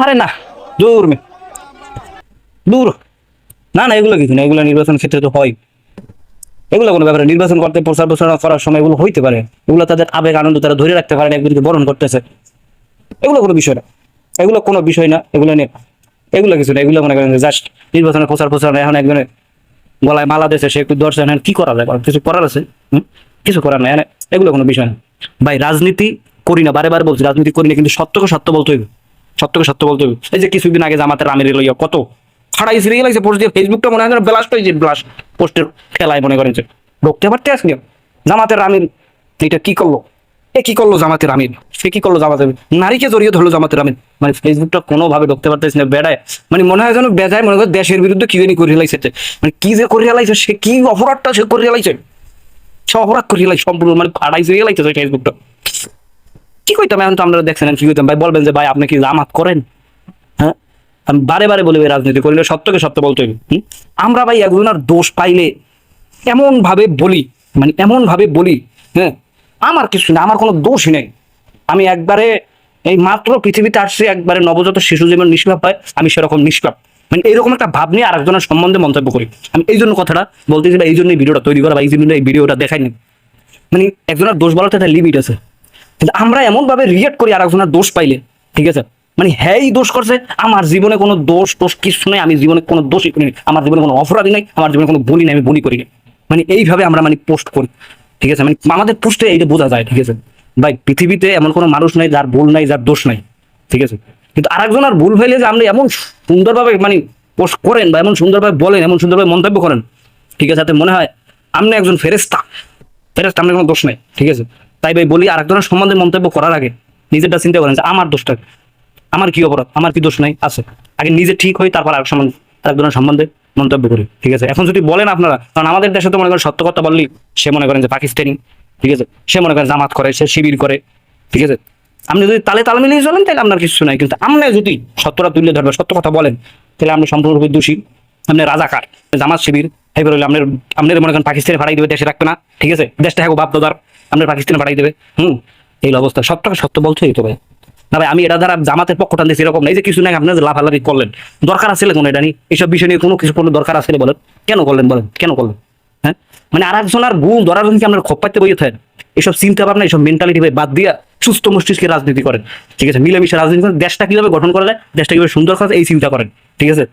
আরে না, দূর দূর, না না, এগুলো কিছু না, এগুলো নির্বাচন ক্ষেত্রে তো হয়, এগুলো কোনো ব্যাপারে নির্বাচন করতে প্রচার প্রচারণা করার সময় এগুলো হইতে পারে, এগুলো তাদের আবেগ আনন্দ তারা ধরে রাখতে পারে না, একজনকে বরণ করতেছে, এগুলো কোনো বিষয় না, এগুলো কোনো বিষয় না, এগুলো নিয়ে এগুলো কিছু না, এগুলো মনে করেন জাস্ট নির্বাচনের প্রচার প্রচারণা। এখন একজনের গলায় মালা দিয়েছে, সে একটু দর্শন, কি করা যায়, কিছু করার আছে? কিছু করার নাই, এগুলো কোনো বিষয় না ভাই। রাজনীতি করি না, বারে বারে বলছি রাজনীতি করি না, কিন্তু সত্যকে সত্য বলতে হইবে, সত্যকে সত্য বলতে হইবে। এই যে কিছুদিন আগে জামাতের আমির লইয়া কত ফাড়াই সিরিয়ে লাগছে পোস্ট দিয়ে, ফেসবুকটা মনে হয় ব্লাস্ট হয়েছে, ব্লাস্ট পোস্টের খেলায় মনে করেন যে ঢুকতে পারতে আসলে জামাতের আমির এটা কি করলো, এ কি করলো জামাতের আমির, সে কি করলো জামাতের নারীকে জড়িয়ে ধরলো জামাতের আমির, মানে ফেসবুকটা কোনোভাবে ঢুকতে পারতেছি না বেড়ায়, মানে মনে হয় যেন বেজায় মনে করে দেশের বিরুদ্ধে কি জানি করে হেলাইছে, মানে কি যে করে হেলাইছে, সে কি অপরাধটা সে করে হেলাইছে, সে অপরাধ করে হেলাই সম্পূর্ণ, মানে ফাড়াইছে হেলাইছে ফেসবুকটা। কি কইতাম এখন তো আপনারা দেখছেন, কি কইতাম ভাই, বলবেন যে ভাই আপনি কি জামাত করেন? হ্যাঁ, আমি বারে বারে বলি রাজনীতি করিলে সত্যকে সত্য বলতে হবে। আমরা ভাই একজনের দোষ পাইলে এমন ভাবে বলি, মানে এমন ভাবে বলি, হ্যাঁ আমার কিছু না, আমার কোনো দোষই নেই, আমি একবারে এই মাত্র পৃথিবীতে আসছে, একবারে নবজাত শিশু যেমন নিষ্পাপ হয়, আমি সেরকম নিষ্পাপ, মানে এইরকম একটা ভাব নিয়ে আরেকজনের সম্বন্ধে মন্তব্য করি। আমি এই জন্য কথাটা বলতেছি, এই জন্য ভিডিওটা তৈরি করা, বা এই জন্য এই ভিডিওটা দেখাই না, মানে একজনের দোষ বলার একটা লিমিট আছে, কিন্তু আমরা এমন ভাবে রিয়েক্ট করি আরেকজনের দোষ পাইলে, ঠিক আছে, মানে হ্যাঁ দোষ করছে, আমার জীবনে কোনো দোষ টোষ কিছু নেই, আমি জীবনে কোনো দোষই করিনি, আমার জীবনে কোনো অপরাধী নাই, আমার জীবনে কোনো বলি নাই, আমি বলি করি না, মানে এইভাবে আমরা মানে পোস্ট করি, ঠিক আছে, মানে আমাদের পোস্টে এইটা বোঝা যায়, ঠিক আছে ভাই, পৃথিবীতে এমন কোনো মানুষ নাই যার ভুল নাই, যার দোষ নাই, ঠিক আছে, কিন্তু আরেকজনের ভুল হইলে যে আপনি এমন সুন্দরভাবে মানে পোস্ট করেন, বা এমন সুন্দরভাবে বলেন, এমন সুন্দরভাবে মন্তব্য করেন, ঠিক আছে, তাতে মনে হয় আপনি একজন ফেরেস্তা, ফেরেস্তা, আপনার কোনো দোষ নাই, ঠিক আছে। তাই ভাই বলি আরেকজনের সম্বন্ধে মন্তব্য করার আগে নিজেরটা চিন্তা করেন যে আমার দোষটা, আমার কি অপরাধ, আমার কি দোষ নাই আছে, আগে নিজে ঠিক হই, তারপর আরেকজনের সম্বন্ধে মন্তব্য করি, ঠিক আছে। এখন যদি বলেন আপনারা, কারণ আমাদের দেশে তো মনে করেন সত্য কথা বললি সে মনে করেন যে পাকিস্তানি, ঠিক আছে, সে মনে করেন জামাত করে, সে শিবির করে, ঠিক আছে। আপনি যদি তালে তাল মিলিয়ে চলেন তাহলে আপনার কিছু নাই, কিন্তু আপনি যদি সত্যটা তুলে ধরবেন, সত্য কথা বলেন, তাহলে আপনি সম্পূর্ণরূপে দোষী, আপনি রাজাকার, জামাত শিবির এবার হলে আপনার মনে করেন পাকিস্তানে ভাড়াই দেবে, দেশে রাখবে না, ঠিক আছে, দেশটা হ্যাঁ বাপ দাদার, আপনার পাকিস্তানে ভাড়াই দেবে, এই অবস্থা সত্যটা সত্য বলছে তো ভাই। না ভাই আমি এটা দ্বারা জামাতের পক্ষ টানতেছি এরকম নাই যে কিছু নাই, আপনার লাফালাফি করলেন, দরকার আছে কোনো এটা নিয়ে, এইসব বিষয় নিয়ে কোনো দরকার আছে বলেন, কেন করলেন বলেন, কেন করলেন? হ্যাঁ, মানে আর একজনের ভুল ধরার জন্য কি আপনার খোপ পাইতে বইয়ে থাকেন? এইসব চিন্তা ভাবনা, এইসব মেন্টালিটি ভাই বাদ দিয়া সুস্থ মস্তিষ্কে রাজনীতি করেন, ঠিক আছে, মিলেমিশে রাজনীতি করেন, দেশটা কিভাবে গঠন করা যায়, দেশটা কিভাবে সুন্দর করা যায় এই চিন্তা করেন, ঠিক আছে।